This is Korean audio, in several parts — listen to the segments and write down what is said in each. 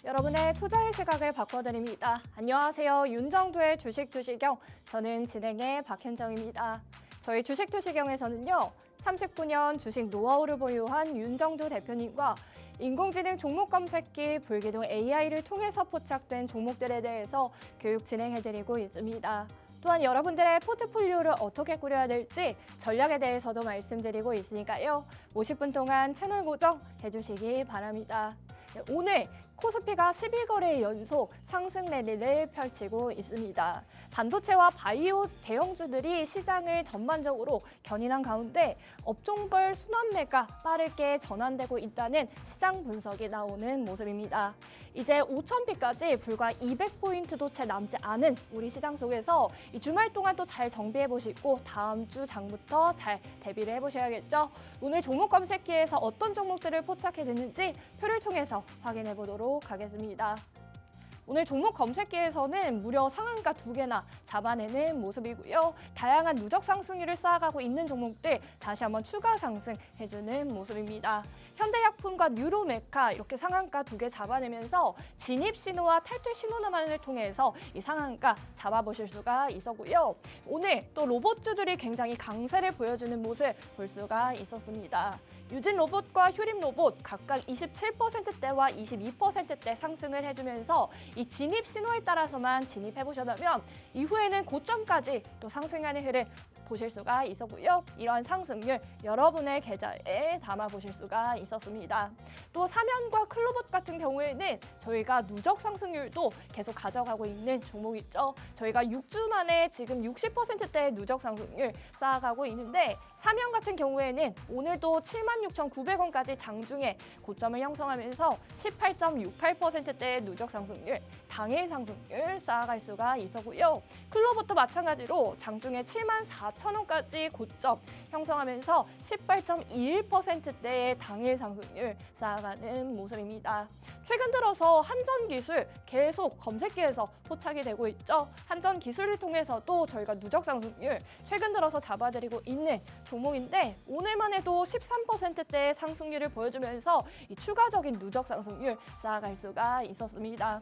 여러분의 투자의 시각을 바꿔드립니다. 안녕하세요. 윤정도의 주식투시경. 저는 진행의 박현정입니다. 저희 주식투시경에서는요. 39년 주식 노하우를 보유한 윤정도 대표님과 인공지능 종목 검색기, 불기둥 AI를 통해서 포착된 종목들에 대해서 교육 진행해드리고 있습니다. 또한 여러분들의 포트폴리오를 어떻게 꾸려야 될지 전략에 대해서도 말씀드리고 있으니까요. 50분 동안 채널 고정해주시기 바랍니다. 오늘 코스피가 12거래 연속 상승 랠리를 펼치고 있습니다. 반도체와 바이오 대형주들이 시장을 전반적으로 견인한 가운데 업종별 순환매가 빠르게 전환되고 있다는 시장 분석이 나오는 모습입니다. 이제 5,000피까지 불과 200포인트도 채 남지 않은 우리 시장 속에서 이 주말 동안 또 잘 정비해 보시고 다음 주 장부터 잘 대비를 해보셔야겠죠. 오늘 종목 검색기에서 어떤 종목들을 포착해 냈는지 표를 통해서 확인해 보도록 하겠습니다. 오늘 종목 검색기에서는 무려 상한가 2개나 잡아내는 모습이고요. 다양한 누적 상승률을 쌓아가고 있는 종목들 다시 한번 추가 상승해주는 모습입니다. 현대약품과 뉴로메카 이렇게 상한가 2개 잡아내면서 진입 신호와 탈퇴 신호만을 통해서 이 상한가 잡아보실 수가 있었고요. 오늘 또 로봇주들이 굉장히 강세를 보여주는 모습 볼 수가 있었습니다. 유진 로봇과 효림 로봇 각각 27%대와 22%대 상승을 해주면서 이 진입 신호에 따라서만 진입해보셨다면 이후에는 고점까지 또 상승하는 흐름 보실 수가 있었고요. 이러한 상승률 여러분의 계좌에 담아보실 수가 있었습니다. 또 사면과 클로봇 같은 경우에는 저희가 누적 상승률도 계속 가져가고 있는 종목이죠. 저희가 6주 만에 지금 60%대의 누적 상승률 쌓아가고 있는데 사면 같은 경우에는 오늘도 76,900원까지 장중에 고점을 형성하면서 18.68%대의 누적 상승률, 당일 상승률 쌓아갈 수가 있었고요. 클로봇도 마찬가지로 장중에 74,000원까지 고점 형성하면서 18.21%대의 당일 상승률 쌓아가는 모습입니다. 최근 들어서 한전기술 계속 검색기에서 포착이 되고 있죠. 한전기술을 통해서도 저희가 누적 상승률 최근 들어서 잡아드리고 있는 종목인데 오늘만 해도 13%대의 상승률을 보여주면서 이 추가적인 누적 상승률 쌓아갈 수가 있었습니다.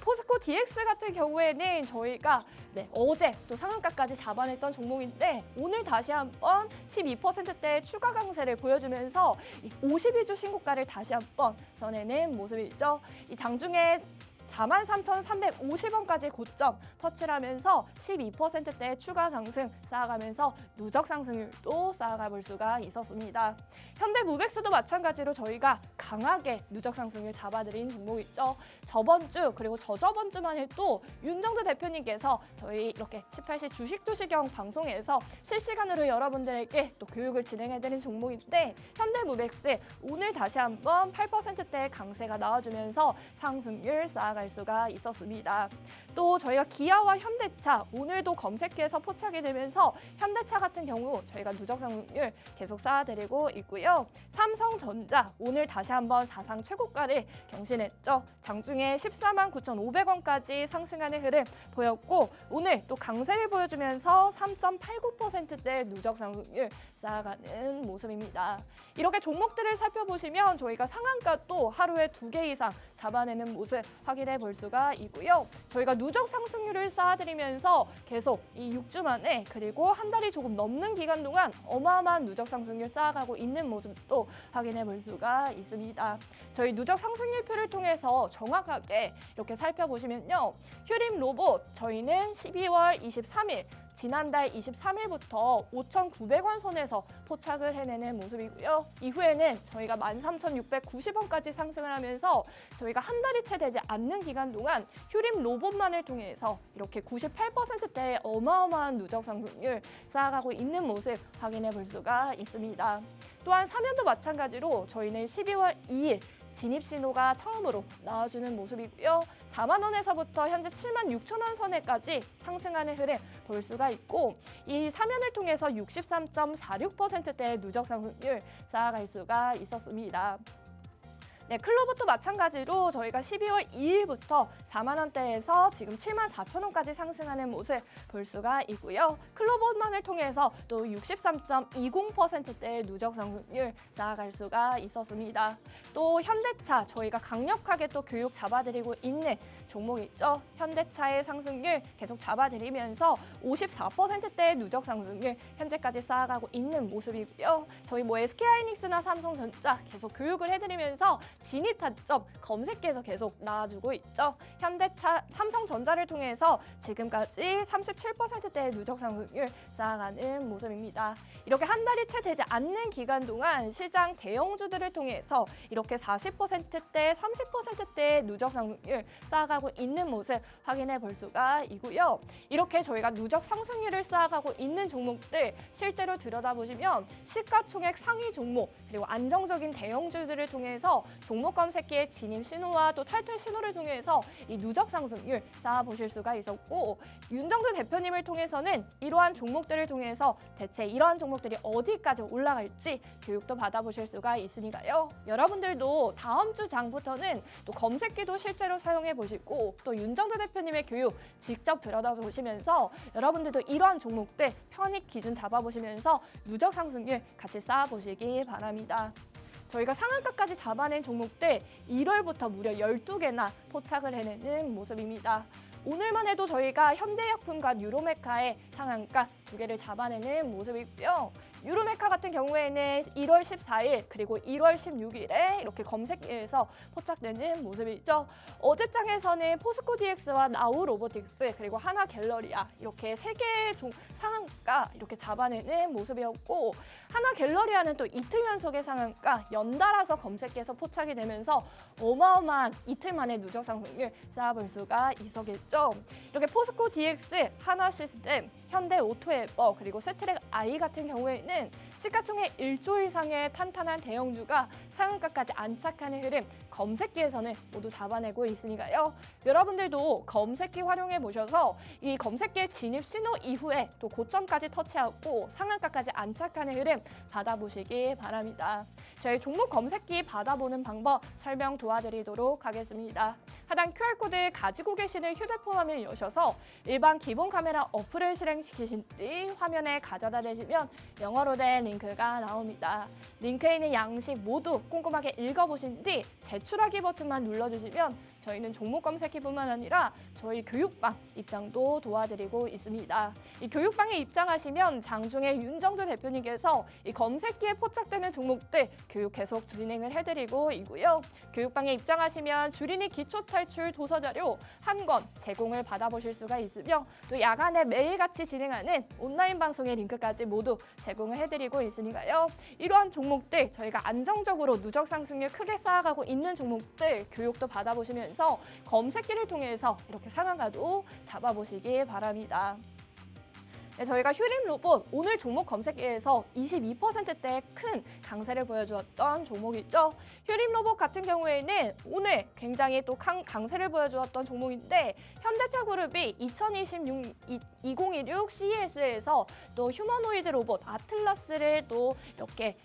포스코 DX 같은 경우에는 저희가 어제 또 상한가까지 잡아냈던 종목인데 오늘 다시 한번 12%대 추가 강세를 보여주면서 52주 신고가를 다시 한번 써내는 모습이죠. 이 장중에 43,350원까지 고점 터치를 하면서 12%대 추가 상승 쌓아가면서 누적 상승률도 쌓아가 볼 수가 있었습니다. 현대무백스도 마찬가지로 저희가 강하게 누적 상승률 잡아드린 종목이죠. 저번 주 그리고 저저번 주만 해도 윤정도 대표님께서 저희 이렇게 18시 주식투시경 방송에서 실시간으로 여러분들에게 또 교육을 진행해드린 종목인데 현대무백스 오늘 다시 한번 8%대 강세가 나와주면서 상승률 쌓아갈 수가 있었습니다. 또 저희가 기아와 현대차 오늘도 검색기에서 포착이 되면서 현대차 같은 경우 저희가 누적 상승률 계속 쌓아드리고 있고요. 삼성전자 오늘 다시 한번 사상 최고가를 경신했죠. 장중에 149,500원까지 상승하는 흐름 보였고 오늘 또 강세를 보여주면서 3.89%대 누적 상승률 쌓아가는 모습입니다. 이렇게 종목들을 살펴보시면 저희가 상한가 또 하루에 2개 이상 잡아내는 모습 확인해 볼 수가 있고요. 저희가 누적 상승률을 쌓아드리면서 계속 이 6주 만에 그리고 한 달이 조금 넘는 기간 동안 어마어마한 누적 상승률 쌓아가고 있는 모습도 확인해 볼 수가 있습니다. 저희 누적 상승률표를 통해서 정확하게 이렇게 살펴보시면요. 효림 로봇 저희는 12월 23일 지난달 23일부터 5,900원 선에서 포착을 해내는 모습이고요. 이후에는 저희가 13,690원까지 상승을 하면서 저희가 한 달이 채 되지 않는 기간 동안 효림 로봇만을 통해서 이렇게 98%대의 어마어마한 누적 상승률 쌓아가고 있는 모습 확인해 볼 수가 있습니다. 또한 사면도 마찬가지로 저희는 12월 2일 진입 신호가 처음으로 나와주는 모습이고요. 4만 원에서부터 현재 76,000원 선에까지 상승하는 흐름 볼 수가 있고 이 사면을 통해서 63.46%대의 누적 상승률 쌓아갈 수가 있었습니다. 네, 클로버도 마찬가지로 저희가 12월 2일부터 4만 원대에서 지금 7만 4천 원까지 상승하는 모습 볼 수가 있고요. 클로버만을 통해서 또 63.20%대의 누적 상승률 쌓아갈 수가 있었습니다. 또 현대차 저희가 강력하게 또 교육 잡아드리고 있는 종목 있죠. 현대차의 상승률 계속 잡아드리면서 54%대의 누적 상승률 현재까지 쌓아가고 있는 모습이고요. 저희 뭐 SK하이닉스나 삼성전자 계속 교육을 해드리면서 진입 타점 검색해서 계속 나와주고 있죠. 현대차, 삼성전자를 통해서 지금까지 37%대의 누적 상승률 쌓아가는 모습입니다. 이렇게 한 달이 채 되지 않는 기간 동안 시장 대형주들을 통해서 이렇게 40%대, 30%대의 누적 상승률 쌓아가고 있는 모습 확인해 볼 수가 있고요. 이렇게 저희가 누적 상승률을 쌓아가고 있는 종목들 실제로 들여다보시면 시가총액 상위 종목 그리고 안정적인 대형주들을 통해서 종목 검색기의 진입 신호와 또 탈퇴 신호를 통해서 이 누적 상승률 쌓아보실 수가 있었고 윤정두 대표님을 통해서는 이러한 종목들을 통해서 대체 이러한 종목들이 어디까지 올라갈지 교육도 받아보실 수가 있으니까요. 여러분들도 다음 주 장부터는 또 검색기도 실제로 사용해 보시고 또 윤정두 대표님의 교육 직접 들여다보시면서 여러분들도 이러한 종목들 편입 기준 잡아보시면서 누적 상승률 같이 쌓아보시기 바랍니다. 저희가 상한가까지 잡아낸 종목들 1월부터 무려 12개나 포착을 해내는 모습입니다. 오늘만 해도 저희가 현대약품과 뉴로메카의 상한가 2개를 잡아내는 모습이고요. 유로메카 같은 경우에는 1월 14일 그리고 1월 16일에 이렇게 검색기에서 포착되는 모습이죠. 어제장에서는 포스코 DX와 나우 로보틱스 그리고 하나 갤러리아 이렇게 3개의 상한가 이렇게 잡아내는 모습이었고 하나 갤러리아는 또 이틀 연속의 상한가 연달아서 검색기에서 포착이 되면서 어마어마한 이틀 만에 누적 상승률 쌓아볼 수가 있었겠죠. 이렇게 포스코 DX, 하나 시스템, 현대 오토에버 그리고 세트랙 I 같은 경우에는 시가총액 1조 이상의 탄탄한 대형주가 상한가까지 안착하는 흐름 검색기에서는 모두 잡아내고 있으니까요. 여러분들도 검색기 활용해 보셔서 이 검색기의 진입 신호 이후에 또 고점까지 터치하고 상한가까지 안착하는 흐름 받아보시기 바랍니다. 저희 종목 검색기 받아보는 방법 설명 도와드리도록 하겠습니다. 하단 QR코드 가지고 계시는 휴대폰 화면을 여셔서 일반 기본 카메라 어플을 실행시키신 뒤 화면에 가져다 대시면 영어로 된 링크가 나옵니다. 링크에 있는 양식 모두 꼼꼼하게 읽어보신 뒤 제출하기 버튼만 눌러주시면 저희는 종목 검색기뿐만 아니라 저희 교육방 입장도 도와드리고 있습니다. 이 교육방에 입장하시면 장중에 윤정두 대표님께서 이 검색기에 포착되는 종목들 교육 계속 진행을 해드리고 있고요. 교육방에 입장하시면 주린이 기초탈출 도서자료 한 권 제공을 받아보실 수가 있으며 또 야간에 매일같이 진행하는 온라인 방송의 링크까지 모두 제공을 해드리고 있으니까요. 이러한 종목들 저희가 안정적으로 누적 상승률 크게 쌓아가고 있는 종목들 교육도 받아보시면서 검색기를 통해서 이렇게 상한가도 잡아보시기 바랍니다. 네, 저희가 휴림 로봇 오늘 종목 검색기에서 22%대 큰 강세를 보여주었던 종목이죠. 휴림 로봇 같은 경우에는 오늘 굉장히 또 강세를 보여주었던 종목인데 현대차 그룹이 2026 CES에서 또 휴머노이드 로봇 아틀라스를 또 이렇게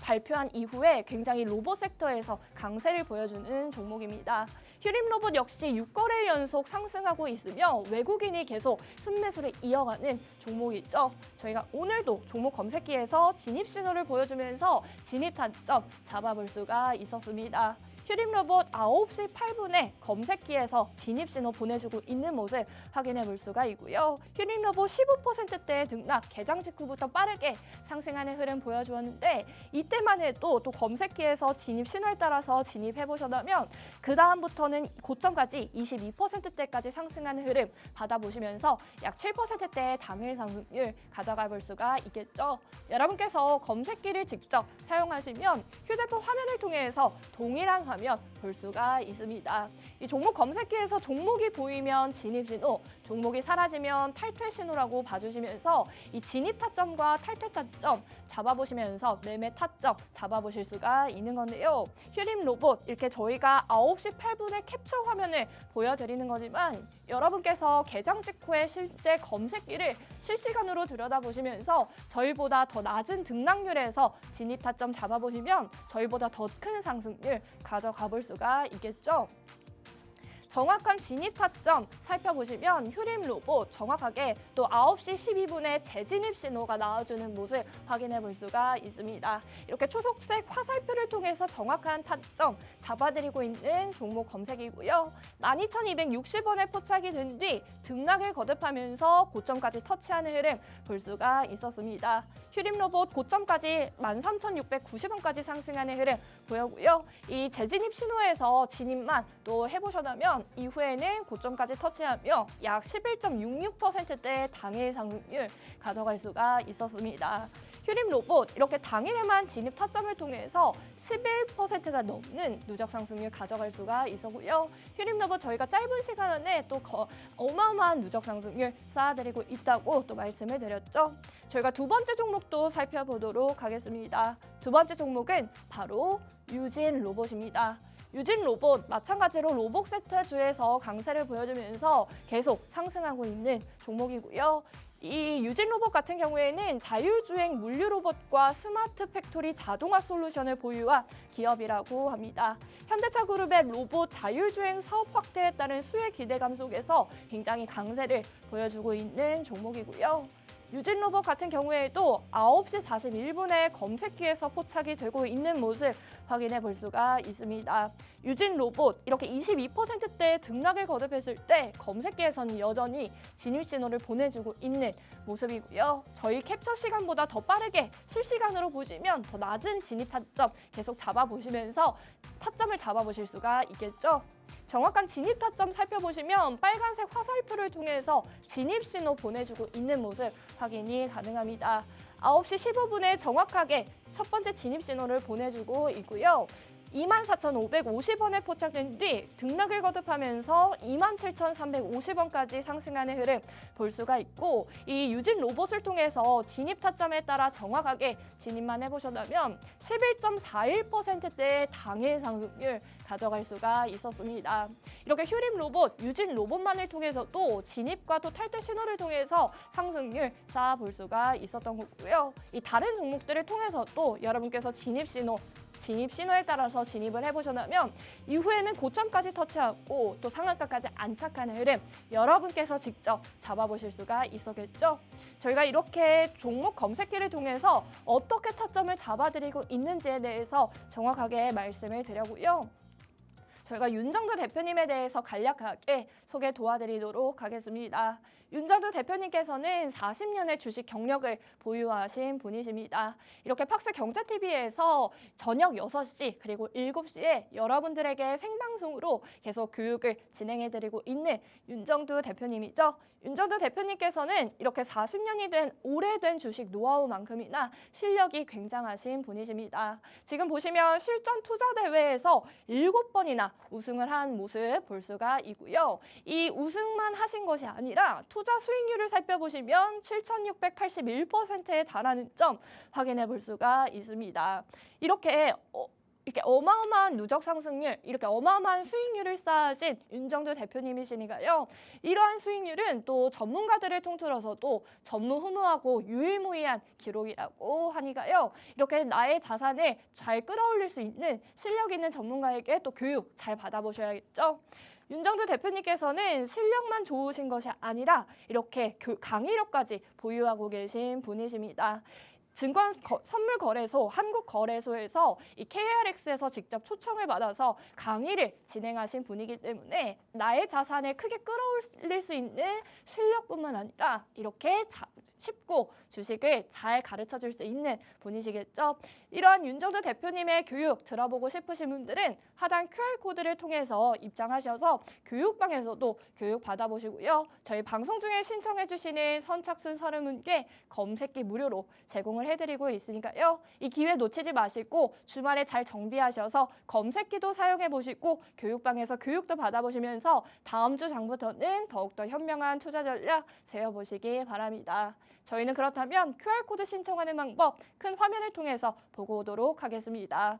발표한 이후에 굉장히 로봇 섹터에서 강세를 보여주는 종목입니다. 휴림 로봇 역시 6거래일 연속 상승하고 있으며 외국인이 계속 순매수를 이어가는 종목이죠. 저희가 오늘도 종목 검색기에서 진입 신호를 보여주면서 진입 타점 잡아볼 수가 있었습니다. 휴림 로봇 9시 8분에 검색기에서 진입 신호 보내주고 있는 모습 확인해 볼 수가 있고요. 휴림 로봇 15%대 등락, 개장 직후부터 빠르게 상승하는 흐름 보여주었는데 이때만 해도 또 검색기에서 진입 신호에 따라서 진입해 보셨다면 그 다음부터는 고점까지 22%대까지 상승하는 흐름 받아보시면서 약 7%대의 당일 상승률 가져가 볼 수가 있겠죠. 여러분께서 검색기를 직접 사용하시면 휴대폰 화면을 통해서 동일한 화면 볼 수가 있습니다. 이 종목 검색기에서 종목이 보이면 진입 신호, 종목이 사라지면 탈퇴 신호라고 봐주시면서 이 진입 타점과 탈퇴 타점 잡아보시면서 매매 타점 잡아보실 수가 있는 건데요. 휴림 로봇 이렇게 저희가 9시 8분에 캡처 화면을 보여드리는 거지만 여러분께서 개장 직후에 실제 검색기를 실시간으로 들여다보시면서 저희보다 더 낮은 등락률에서 진입 타점 잡아보시면 저희보다 더 큰 상승률 가져가 볼 수가 있겠죠. 정확한 진입 타점 살펴보시면 휴림 로봇 정확하게 또 9시 12분에 재진입 신호가 나와주는 모습 확인해 볼 수가 있습니다. 이렇게 초록색 화살표를 통해서 정확한 타점 잡아드리고 있는 종목 검색이고요. 12,260원에 포착이 된 뒤 등락을 거듭하면서 고점까지 터치하는 흐름 볼 수가 있었습니다. 휴림 로봇 고점까지 13,690원까지 상승하는 흐름 보였고요. 이 재진입 신호에서 진입만 또 해보셨다면 이후에는 고점까지 터치하며 약 11.66%대 당일 상승률 가져갈 수가 있었습니다. 휴림 로봇 이렇게 당일에만 진입 타점을 통해서 11%가 넘는 누적 상승률 가져갈 수가 있었고요. 휴림 로봇 저희가 짧은 시간 안에 또 어마어마한 누적 상승률 쌓아드리고 있다고 또 말씀을 드렸죠. 저희가 두 번째 종목도 살펴보도록 하겠습니다. 두 번째 종목은 바로 유진 로봇입니다. 유진 로봇 마찬가지로 로봇 섹터주에서 강세를 보여주면서 계속 상승하고 있는 종목이고요. 이 유진 로봇 같은 경우에는 자율주행 물류 로봇과 스마트 팩토리 자동화 솔루션을 보유한 기업이라고 합니다. 현대차 그룹의 로봇 자율주행 사업 확대에 따른 수혜 기대감 속에서 굉장히 강세를 보여주고 있는 종목이고요. 유진 로봇 같은 경우에도 9시 41분에 검색기에서 포착이 되고 있는 모습 확인해 볼 수가 있습니다. 유진 로봇 이렇게 22%대의 등락을 거듭했을 때 검색기에서는 여전히 진입 신호를 보내주고 있는 모습이고요. 저희 캡처 시간보다 더 빠르게 실시간으로 보시면 더 낮은 진입 타점 계속 잡아보시면서 타점을 잡아보실 수가 있겠죠. 정확한 진입 타점 살펴보시면 빨간색 화살표를 통해서 진입 신호 보내주고 있는 모습 확인이 가능합니다. 9시 15분에 정확하게 첫 번째 진입 신호를 보내주고 있고요. 24,550원에 포착된 뒤 등락을 거듭하면서 27,350원까지 상승하는 흐름 볼 수가 있고 이 유진 로봇을 통해서 진입 타점에 따라 정확하게 진입만 해보셨다면 11.41%대의 당일 상승률 가져갈 수가 있었습니다. 이렇게 휴림 로봇, 유진 로봇만을 통해서도 진입과 또 탈퇴 신호를 통해서 상승률 쌓아볼 수가 있었던 거고요. 이 다른 종목들을 통해서도 여러분께서 진입 신호에 따라서 진입을 해보셨다면 이후에는 고점까지 터치하고 또 상한가까지 안착하는 흐름 여러분께서 직접 잡아보실 수가 있었겠죠. 저희가 이렇게 종목 검색기를 통해서 어떻게 타점을 잡아드리고 있는지에 대해서 정확하게 말씀을 드려고요. 저희가 윤정두 대표님에 대해서 간략하게 소개 도와드리도록 하겠습니다. 윤정두 대표님께서는 40년의 주식 경력을 보유하신 분이십니다. 이렇게 팍스 경제TV에서 저녁 6시 그리고 7시에 여러분들에게 생방송으로 계속 교육을 진행해드리고 있는 윤정두 대표님이죠. 윤정두 대표님께서는 이렇게 40년이 된 오래된 주식 노하우만큼이나 실력이 굉장하신 분이십니다. 지금 보시면 실전 투자 대회에서 7번이나 우승을 한 모습 볼 수가 있고요. 이 우승만 하신 것이 아니라 투자 수익률을 살펴보시면 7,681%에 달하는 점 확인해 볼 수가 있습니다. 이렇게 어마어마한 누적 상승률, 이렇게 어마어마한 수익률을 쌓으신 윤정두 대표님이시니까요. 이러한 수익률은 또 전문가들을 통틀어서도 전무후무하고 유일무이한 기록이라고 하니까요. 이렇게 나의 자산을 잘 끌어올릴 수 있는 실력 있는 전문가에게 또 교육 잘 받아보셔야겠죠. 윤정두 대표님께서는 실력만 좋으신 것이 아니라 이렇게 강의력까지 보유하고 계신 분이십니다. 선물거래소, 한국거래소에서 이 KRX에서 직접 초청을 받아서 강의를 진행하신 분이기 때문에 나의 자산을 크게 끌어올릴 수 있는 실력뿐만 아니라 이렇게 쉽고 주식을 잘 가르쳐줄 수 있는 분이시겠죠. 이러한 윤정두 대표님의 교육 들어보고 싶으신 분들은 하단 QR코드를 통해서 입장하셔서 교육방에서도 교육 받아보시고요. 저희 방송 중에 신청해 주시는 선착순 30분께 검색기 무료로 제공을 해드리고 있으니까요. 이 기회 놓치지 마시고 주말에 잘 정비하셔서 검색기도 사용해 보시고 교육방에서 교육도 받아보시면서 다음 주 장부터는 더욱더 현명한 투자 전략 세워보시기 바랍니다. 저희는 그렇다면 QR코드 신청하는 방법 큰 화면을 통해서 보고 오도록 하겠습니다.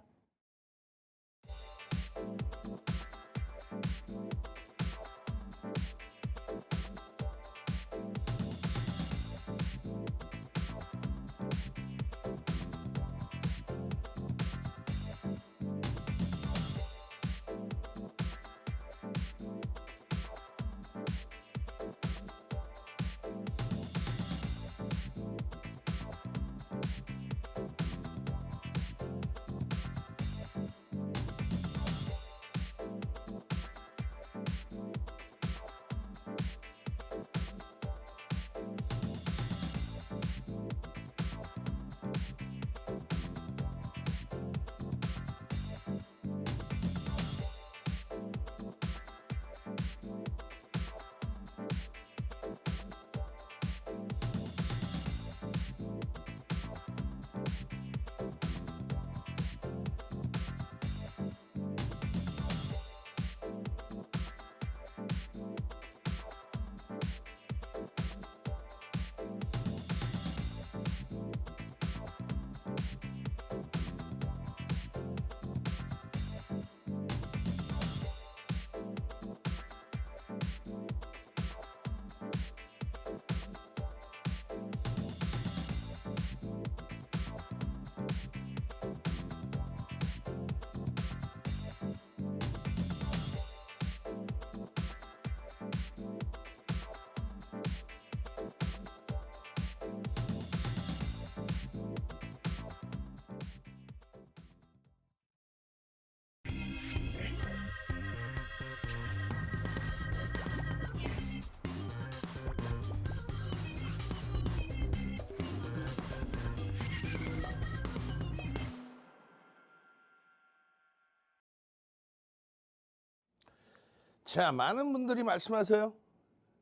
자, 많은 분들이 말씀하세요.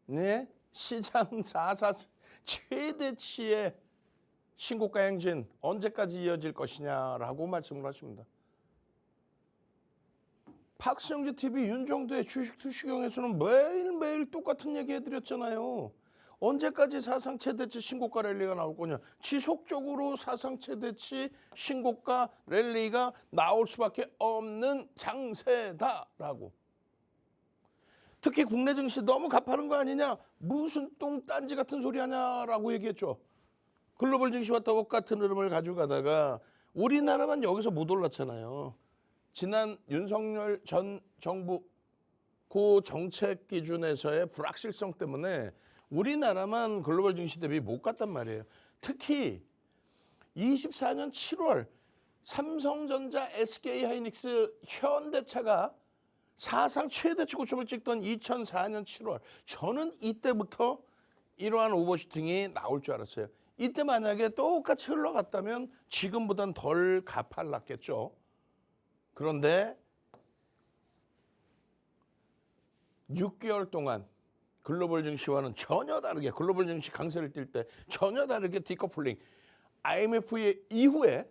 네, 시장 4사 최대치의 신고가 행진 언제까지 이어질 것이냐라고 말씀을 하십니다. 박성주 TV 윤정도의 주식 투시경에서는 매일매일 똑같은 얘기 해드렸잖아요. 언제까지 사상 최대치 신고가 랠리가 나올 거냐. 지속적으로 사상 최대치 신고가 랠리가 나올 수밖에 없는 장세다라고. 특히 국내 증시 너무 가파른 거 아니냐. 무슨 똥딴지 같은 소리 하냐라고 얘기했죠. 글로벌 증시와 똑같은 흐름을 가지고 가다가 우리나라만 여기서 못 올랐잖아요. 지난 윤석열 전 정부 그 정책 기준에서의 불확실성 때문에 우리나라만 글로벌 증시 대비 못 갔단 말이에요. 특히 24년 7월 삼성전자, SK하이닉스, 현대차가 사상 최대치 고점을 찍던 2004년 7월 저는 이때부터 이러한 오버슈팅이 나올 줄 알았어요. 이때 만약에 똑같이 흘러갔다면 지금보단 덜 가팔랐겠죠. 그런데 6개월 동안 글로벌 증시와는 전혀 다르게 글로벌 증시 강세를 띌 때 전혀 다르게 디커플링 IMF 이후에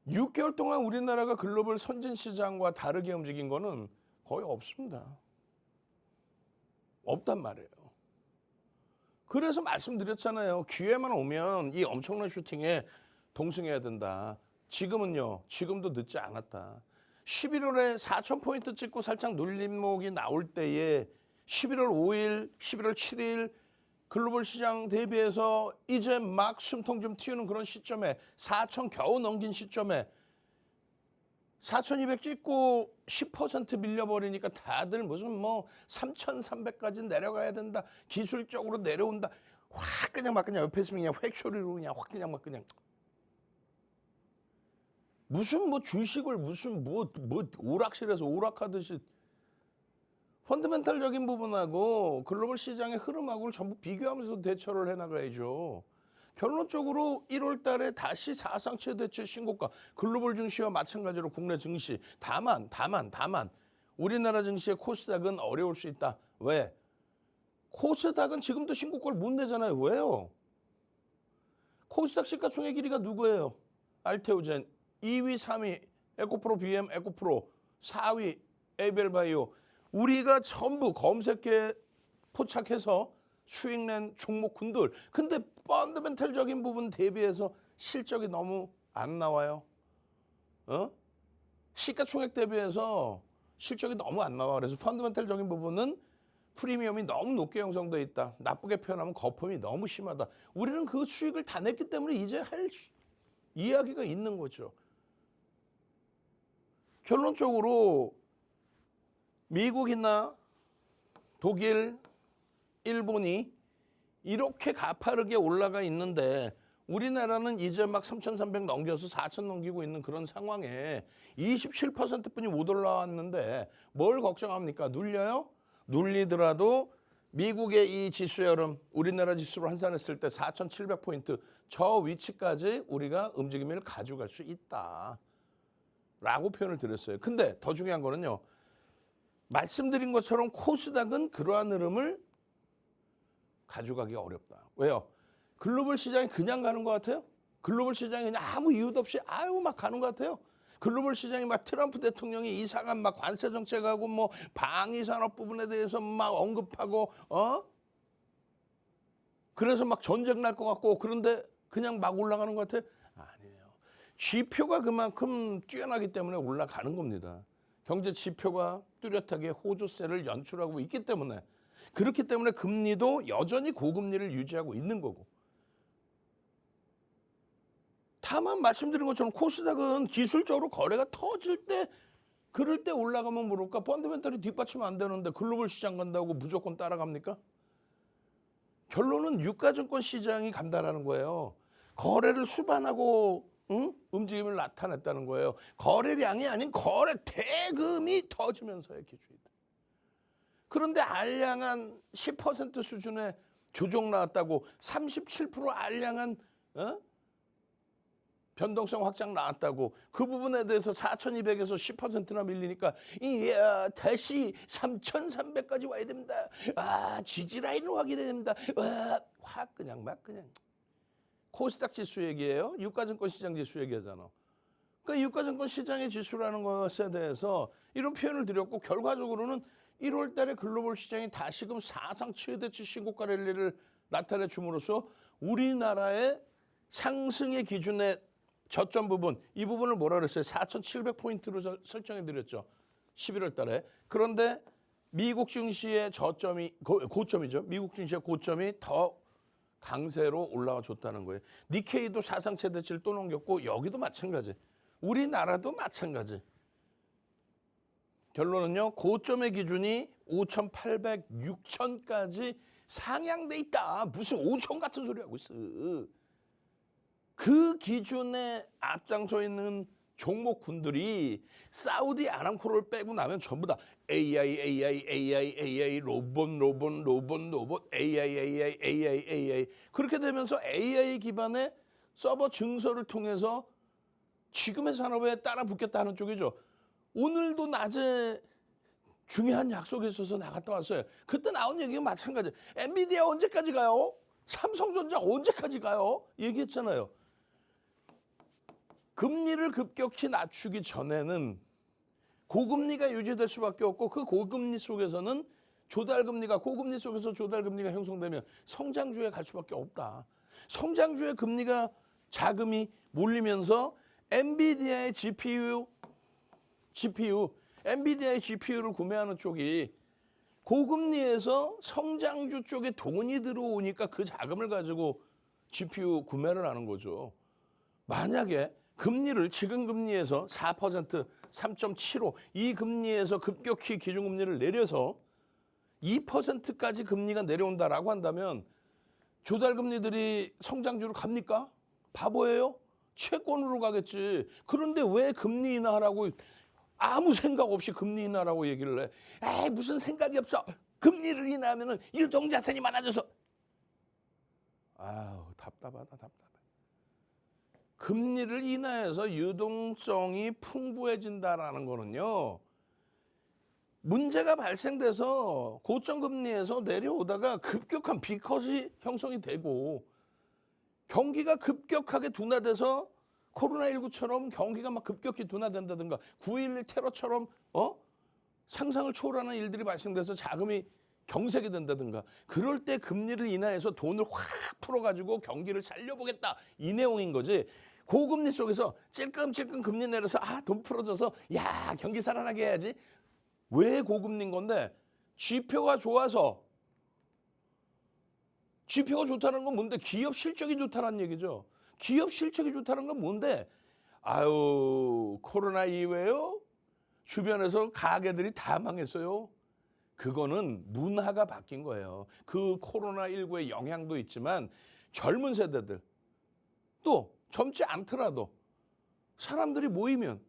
6개월 동안 우리나라가 글로벌 선진 시장과 다르게 움직인 거는 거의 없습니다. 없단 말이에요. 그래서 말씀드렸잖아요. 기회만 오면 이 엄청난 슈팅에 동승해야 된다. 지금은요. 지금도 늦지 않았다. 11월에 4,000포인트 찍고 살짝 눌림목이 나올 때에 11월 5일, 11월 7일 글로벌 시장 대비해서 이제 막 숨통 좀 튀우는 그런 시점에 4,000 겨우 넘긴 시점에 4,200 찍고 10% 밀려버리니까 다들 무슨 뭐 3,300까지 내려가야 된다. 기술적으로 내려온다. 확 그냥 막 그냥 옆에 있으면 그냥 획쇼리로 그냥 확 그냥 막 그냥 무슨 뭐 주식을 무슨 뭐 오락실에서 오락하듯이 펀더멘탈적인 부분하고 글로벌 시장의 흐름하고를 전부 비교하면서 대처를 해나가야죠. 결론적으로 1월 달에 다시 사상 최대치 신고가 글로벌 증시와 마찬가지로 국내 증시 다만 우리나라 증시의 코스닥은 어려울 수 있다. 왜? 코스닥은 지금도 신고가를 못 내잖아요. 왜요? 코스닥 시가총액 1위가 누구예요? 알테오젠. 2위, 3위 에코프로 BM, 에코프로. 4위 에이벨바이오. 우리가 전부 검색해 포착해서 수익낸 종목군들. 근데 펀더멘털적인 부분 대비해서 실적이 너무 안 나와요. 시가총액 대비해서 실적이 너무 안 나와. 그래서 펀더멘털적인 부분은 프리미엄이 너무 높게 형성되어 있다. 나쁘게 표현하면 거품이 너무 심하다. 우리는 그 수익을 다 냈기 때문에 이제 할 이야기가 있는 거죠. 결론적으로 미국이나 독일, 일본이 이렇게 가파르게 올라가 있는데 우리나라는 이제 막 3,300 넘겨서 4,000 넘기고 있는 그런 상황에 27%뿐이 못 올라왔는데 뭘 걱정합니까? 눌려요? 눌리더라도 미국의 이 지수 여름 우리나라 지수로 환산했을 때 4,700포인트 저 위치까지 우리가 움직임을 가져갈 수 있다 라고 표현을 드렸어요. 근데 더 중요한 거는요. 말씀드린 것처럼 코스닥은 그러한 흐름을 가져가기가 어렵다. 왜요? 글로벌 시장이 그냥 가는 것 같아요? 글로벌 시장이 그냥 아무 이유도 없이 막 가는 것 같아요? 글로벌 시장이 막 트럼프 대통령이 이상한 막 관세 정책하고 뭐 방위 산업 부분에 대해서 막 언급하고 그래서 막 전쟁 날 것 같고 그런데 그냥 막 올라가는 것 같아요? 아니에요. 지표가 그만큼 뛰어나기 때문에 올라가는 겁니다. 경제 지표가 뚜렷하게 호조세를 연출하고 있기 때문에 그렇기 때문에 금리도 여전히 고금리를 유지하고 있는 거고. 다만 말씀드린 것처럼 코스닥은 기술적으로 거래가 터질 때 그럴 때 올라가면 모를까 펀더멘털이 뒷받침 안 되는데 글로벌 시장 간다고 무조건 따라갑니까? 결론은 유가증권 시장이 간다라는 거예요. 거래를 수반하고 움직임을 나타냈다는 거예요. 거래량이 아닌 거래 대금이 터지면서의 기준이다. 그런데 알량한 10% 수준의 조정 나왔다고 37% 알량한 변동성 확장 나왔다고 그 부분에 대해서 4,200에서 10%나 밀리니까 이야 다시 3,300까지 와야 됩니다. 지지라인을 확인해야 됩니다. 확 그냥 막 그냥 코스닥 지수 얘기예요. 유가증권 시장 지수 얘기하잖아. 그러니까 유가증권 시장의 지수라는 것에 대해서 이런 표현을 드렸고 결과적으로는 1월 달에 글로벌 시장이 다시금 사상 최대치 신고가 랠리를 나타내 줌으로써 우리나라의 상승의 기준의 저점 부분, 이 부분을 뭐라 그랬어요? 4,700포인트로 설정해 드렸죠. 11월 달에. 그런데 미국 증시의 저점이 고점이죠. 미국 증시의 고점이 더 강세로 올라와 줬다는 거예요. 니케이도 사상 최대치를 또 넘겼고 여기도 마찬가지. 우리나라도 마찬가지. 결론은요. 고점의 기준이 5,800, 6,000까지 상향돼 있다. 무슨 5,000 같은 소리 하고 있어. 그 기준에 앞장서 있는 종목군들이 사우디 아람코를 빼고 나면 전부 다 AI, 로봇, AI. 그렇게 되면서 AI 기반의 서버 증설을 통해서 지금의 산업에 따라 붙겠다는 쪽이죠. 오늘도 낮에 중요한 약속이 있어서 나갔다 왔어요. 그때 나온 얘기가 마찬가지. 엔비디아 언제까지 가요? 삼성전자 언제까지 가요? 얘기했잖아요. 금리를 급격히 낮추기 전에는 고금리가 유지될 수밖에 없고 그 고금리 속에서는 고금리 속에서 조달금리가 형성되면 성장주에 갈 수밖에 없다. 성장주의 금리가 자금이 몰리면서 엔비디아의 엔비디아의 GPU를 구매하는 쪽이 고금리에서 성장주 쪽에 돈이 들어오니까 그 자금을 가지고 GPU 구매를 하는 거죠. 만약에 금리를 지금 금리에서 4%, 3.75 이 금리에서 급격히 기준금리를 내려서 2%까지 금리가 내려온다라고 한다면 조달금리들이 성장주로 갑니까? 바보예요? 채권으로 가겠지. 그런데 왜 금리 인하라고 아무 생각 없이 금리 인하라고 얘기를 해. 에이 무슨 생각이 없어. 금리를 인하하면 유동자산이 많아져서. 아우 답답하다. 금리를 인하해서 유동성이 풍부해진다라는 거는요. 문제가 발생돼서 고점 금리에서 내려오다가 급격한 B컷이 형성이 되고 경기가 급격하게 둔화돼서 코로나19처럼 경기가 막 급격히 둔화된다든가 9.11 테러처럼 상상을 초월하는 일들이 발생돼서 자금이 경색이 된다든가 그럴 때 금리를 인하해서 돈을 확 풀어가지고 경기를 살려보겠다 이 내용인 거지. 고금리 속에서 찔끔찔끔 금리 내려서 돈 풀어줘서 야 경기 살아나게 해야지. 왜 고금리인 건데 지표가 좋아서 지표가 좋다는 건 뭔데? 기업 실적이 좋다는 얘기죠. 기업 실적이 좋다는 건 뭔데? 아유 코로나 이후에요 주변에서 가게들이 다 망했어요. 그거는 문화가 바뀐 거예요. 그 코로나19의 영향도 있지만 젊은 세대들 또 젊지 않더라도 사람들이 모이면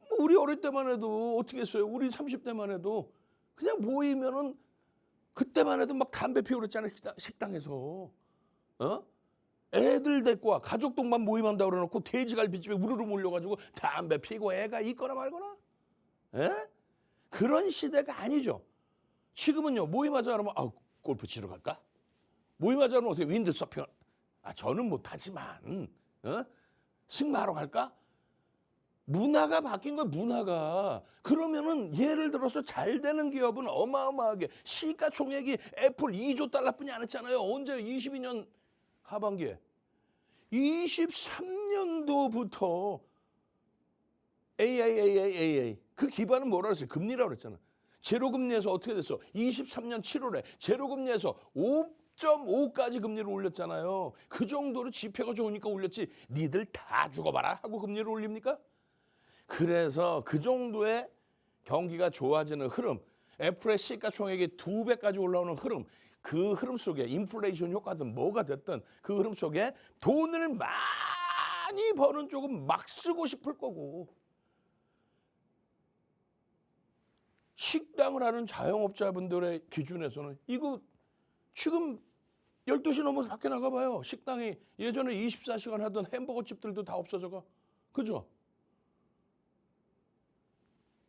뭐 우리 어릴 때만 해도 어떻게 했어요? 우리 30대만 해도 그냥 모이면은 그때만 해도 막 담배 피우고 그랬잖아요. 식당에서. 애들 데리고 와. 가족 동반 모임한다고 그래놓고 돼지갈비집에 우르르 몰려가지고 담배 피고 애가 있거나 말거나. 에? 그런 시대가 아니죠. 지금은요. 모임하자 그러면 골프 치러 갈까? 모임하자 그러면 어떻게 윈드서핑? 저는 못하지만 승마하러 갈까? 문화가 바뀐 거예요. 문화가. 그러면은 예를 들어서 잘 되는 기업은 어마어마하게 시가총액이 애플 2조 달러뿐이 안 했잖아요. 언제 22년 하반기에. 23년도부터 AA 그 기반은 뭐라 그랬어요? 금리라고 그랬잖아. 제로금리에서 어떻게 됐어? 23년 7월에 제로금리에서 5.5까지 금리를 올렸잖아요. 그 정도로 지표가 좋으니까 올렸지. 니들 다 죽어봐라 하고 금리를 올립니까? 그래서 그 정도의 경기가 좋아지는 흐름, 애플의 시가총액이 2배까지 올라오는 흐름, 그 흐름 속에 인플레이션 효과든 뭐가 됐든 그 흐름 속에 돈을 많이 버는 쪽은 막 쓰고 싶을 거고 식당을 하는 자영업자분들의 기준에서는 이거 지금 12시 넘어서 밖에 나가봐요. 식당이 예전에 24시간 하던 햄버거 집들도 다 없어져가. 그죠?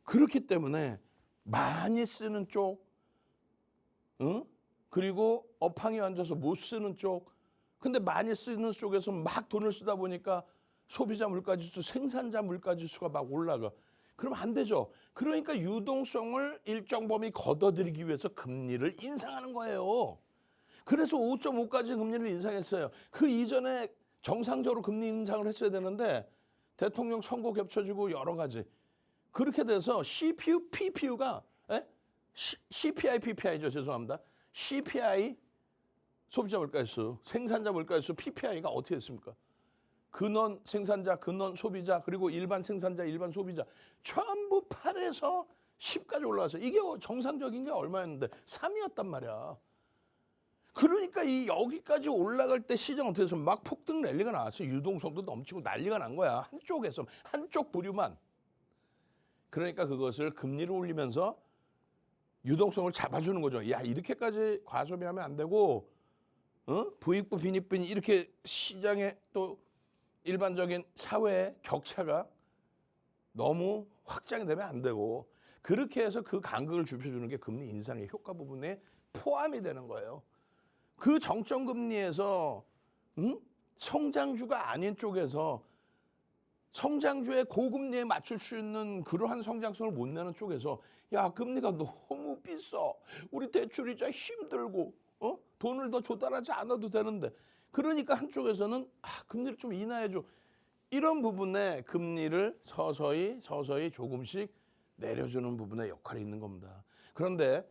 그렇기 때문에 많이 쓰는 쪽, 그리고 업황이 앉아서 못 쓰는 쪽, 근데 많이 쓰는 쪽에서 막 돈을 쓰다 보니까 소비자 물가지수, 생산자 물가지수가 막 올라가. 그러면 안 되죠. 그러니까 유동성을 일정 범위 걷어들이기 위해서 금리를 인상하는 거예요. 그래서 5.5까지 금리를 인상했어요. 그 이전에 정상적으로 금리 인상을 했어야 되는데 대통령 선거 겹쳐지고 여러 가지. 그렇게 돼서 CPU, PPU가 CPI, PPI죠. 죄송합니다. CPI 소비자 물가지수, 생산자 물가지수, PPI가 어떻게 됐습니까? 근원 생산자, 근원 소비자, 그리고 일반 생산자, 일반 소비자 전부 8에서 10까지 올라왔어요. 이게 정상적인 게 얼마였는데 3이었단 말이야. 그러니까 이 여기까지 올라갈 때 시장 어떻게 해서 막 폭등 랠리가 나왔어요. 유동성도 넘치고 난리가 난 거야. 한쪽에서 한쪽 부류만. 그러니까 그것을 금리를 올리면서 유동성을 잡아주는 거죠. 야 이렇게까지 과소비하면 안 되고 부익부 빈익빈 이렇게 시장에 또 일반적인 사회의 격차가 너무 확장이 되면 안 되고 그렇게 해서 그 간극을 좁혀주는 게 금리 인상의 효과 부분에 포함이 되는 거예요. 그 정점금리에서 성장주가 아닌 쪽에서 성장주의 고금리에 맞출 수 있는 그러한 성장성을 못 내는 쪽에서 야 금리가 너무 비싸. 우리 대출이자 힘들고 돈을 더 조달하지 않아도 되는데 그러니까 한쪽에서는 금리를 좀 인하해줘. 이런 부분에 금리를 서서히 조금씩 내려주는 부분에 역할이 있는 겁니다. 그런데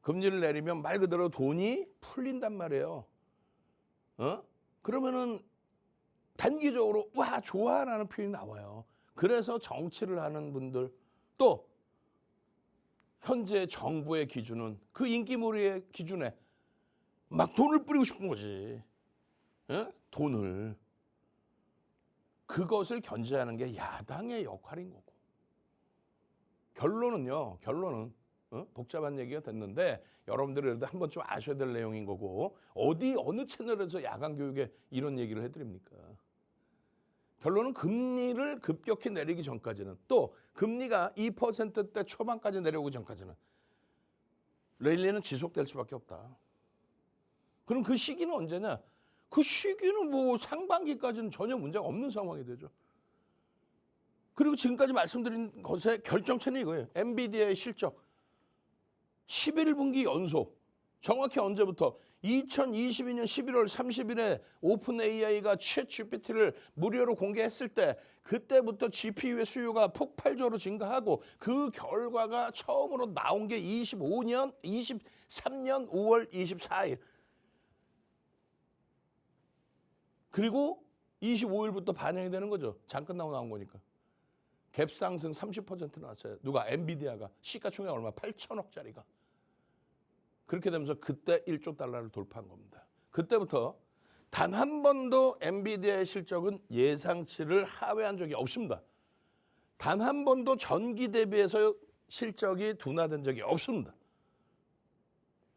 금리를 내리면 말 그대로 돈이 풀린단 말이에요. 그러면은 단기적으로 와 좋아라는 표현이 나와요. 그래서 정치를 하는 분들 또 현재 정부의 기준은 그 인기몰이의 기준에 막 돈을 뿌리고 싶은 거지. 돈을. 그것을 견제하는 게 야당의 역할인 거고. 결론은 복잡한 얘기가 됐는데 여러분들이 한 번쯤 아셔야 될 내용인 거고 어느 채널에서 야간 교육에 이런 얘기를 해드립니까? 결론은 금리를 급격히 내리기 전까지는 또 금리가 2%대 초반까지 내려오기 전까지는 랠리는 지속될 수밖에 없다. 그럼 그 시기는 언제냐? 그 시기는 뭐 상반기까지는 전혀 문제가 없는 상황이 되죠. 그리고 지금까지 말씀드린 것의 결정체는 이거예요. 엔비디아의 실적 11분기 연속, 정확히 언제부터 2022년 11월 30일에 오픈 AI가 챗 GPT를 무료로 공개했을 때 그때부터 GPU의 수요가 폭발적으로 증가하고 그 결과가 처음으로 나온 게 23년 5월 24일. 그리고 25일부터 반영이 되는 거죠. 잠깐 나온 거니까. 갭 상승 30% 나왔어요. 누가? 엔비디아가. 시가총액 얼마? 8천억짜리가. 그렇게 되면서 그때 1조 달러를 돌파한 겁니다. 그때부터 단 한 번도 엔비디아의 실적은 예상치를 하회한 적이 없습니다. 단 한 번도 전기 대비해서 실적이 둔화된 적이 없습니다.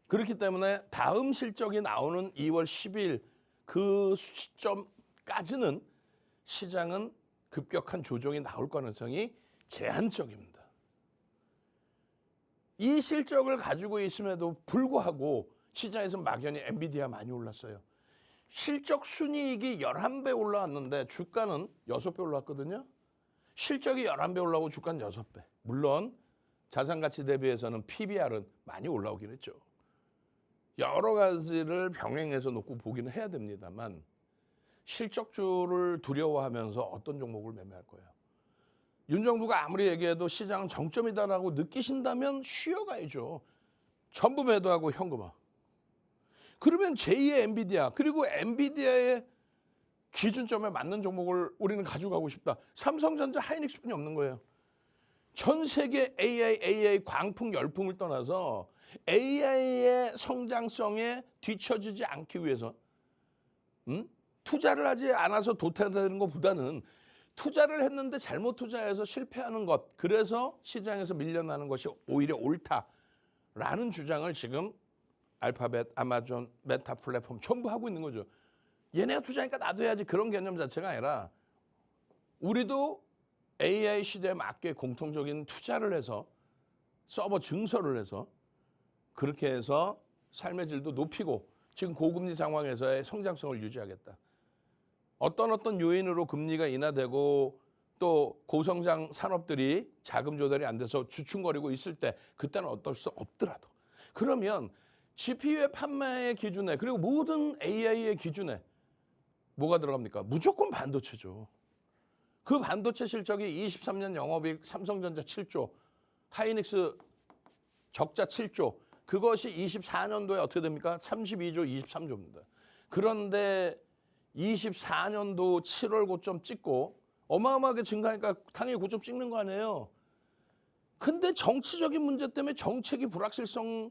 그렇기 때문에 다음 실적이 나오는 2월 10일 그 시점까지는 시장은 급격한 조정이 나올 가능성이 제한적입니다. 이 실적을 가지고 있음에도 불구하고 시장에서 막연히 엔비디아 많이 올랐어요. 실적 순이익이 11배 올라왔는데 주가는 6배 올랐거든요. 실적이 11배 올라오고 주가는 6배. 물론 자산가치 대비해서는 PBR은 많이 올라오긴 했죠. 여러 가지를 병행해서 놓고 보기는 해야 됩니다만 실적주를 두려워하면서 어떤 종목을 매매할 거예요. 윤 정부가 아무리 얘기해도 시장은 정점이다라고 느끼신다면 쉬어가야죠. 전부 매도하고 현금화. 그러면 제2의 엔비디아 그리고 엔비디아의 기준점에 맞는 종목을 우리는 가져가고 싶다. 삼성전자 하이닉스뿐이 없는 거예요. 전 세계 AI 광풍 열풍을 떠나서 AI의 성장성에 뒤처지지 않기 위해서 투자를 하지 않아서 도태되는 것보다는 투자를 했는데 잘못 투자해서 실패하는 것, 그래서 시장에서 밀려나는 것이 오히려 옳다라는 주장을 지금 알파벳, 아마존, 메타 플랫폼 전부 하고 있는 거죠. 얘네가 투자하니까 나도 해야지 그런 개념 자체가 아니라 우리도 AI 시대에 맞게 공통적인 투자를 해서 서버 증설을 해서 그렇게 해서 삶의 질도 높이고 지금 고금리 상황에서의 성장성을 유지하겠다. 어떤 요인으로 금리가 인하되고 또 고성장 산업들이 자금 조달이 안 돼서 주춤거리고 있을 때 그때는 어떨 수 없더라도 그러면 GPU의 판매의 기준에 그리고 모든 AI의 기준에 뭐가 들어갑니까? 무조건 반도체죠. 그 반도체 실적이 23년 영업이익 삼성전자 7조, 하이닉스 적자 7조, 그것이 24년도에 어떻게 됩니까? 32조, 23조입니다. 그런데 24년도 7월 고점 찍고 어마어마하게 증가하니까 당연히 고점 찍는 거 아니에요. 근데 정치적인 문제 때문에 정책이 불확실성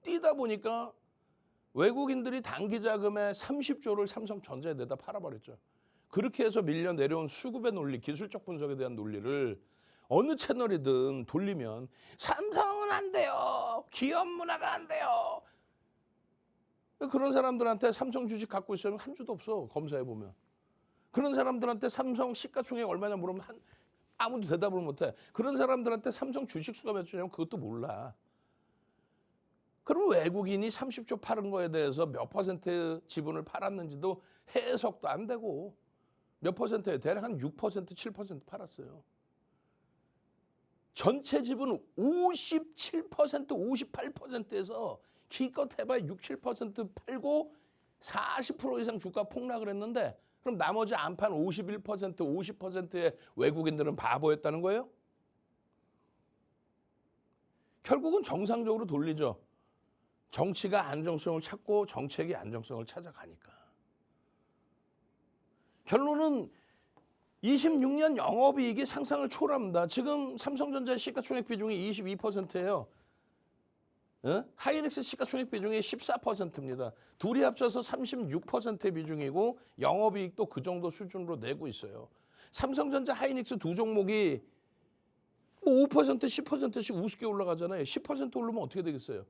뛰다 보니까 외국인들이 단기 자금에 30조를 삼성전자에 내다 팔아버렸죠. 그렇게 해서 밀려 내려온 수급의 논리, 기술적 분석에 대한 논리를 어느 채널이든 돌리면 삼성은 안 돼요. 기업 문화가 안 돼요. 그런 사람들한테 삼성 주식 갖고 있으면 한 주도 없어. 검사해보면. 그런 사람들한테 삼성 시가총액 얼마냐 물으면 아무도 대답을 못해. 그런 사람들한테 삼성 주식 수가 몇 주냐면 그것도 몰라. 그럼 외국인이 30조 팔은 거에 대해서 몇 퍼센트 지분을 팔았는지도 해석도 안 되고 몇 퍼센트에 대략 한 6%, 7% 팔았어요. 전체 지분 57%, 58%에서 기껏 해봐야 6, 7% 팔고 40% 이상 주가 폭락을 했는데 그럼 나머지 안 판 51%, 50%의 외국인들은 바보였다는 거예요? 결국은 정상적으로 돌리죠. 정치가 안정성을 찾고 정책이 안정성을 찾아가니까. 결론은 26년 영업이익이 상상을 초월합니다. 지금 삼성전자의 시가총액 비중이 22%예요. 하이닉스 시가총액 비중이 14%입니다. 둘이 합쳐서 36%의 비중이고 영업이익도 그 정도 수준으로 내고 있어요. 삼성전자, 하이닉스 두 종목이 5%, 10%씩 우습게 올라가잖아요. 10% 오르면 어떻게 되겠어요?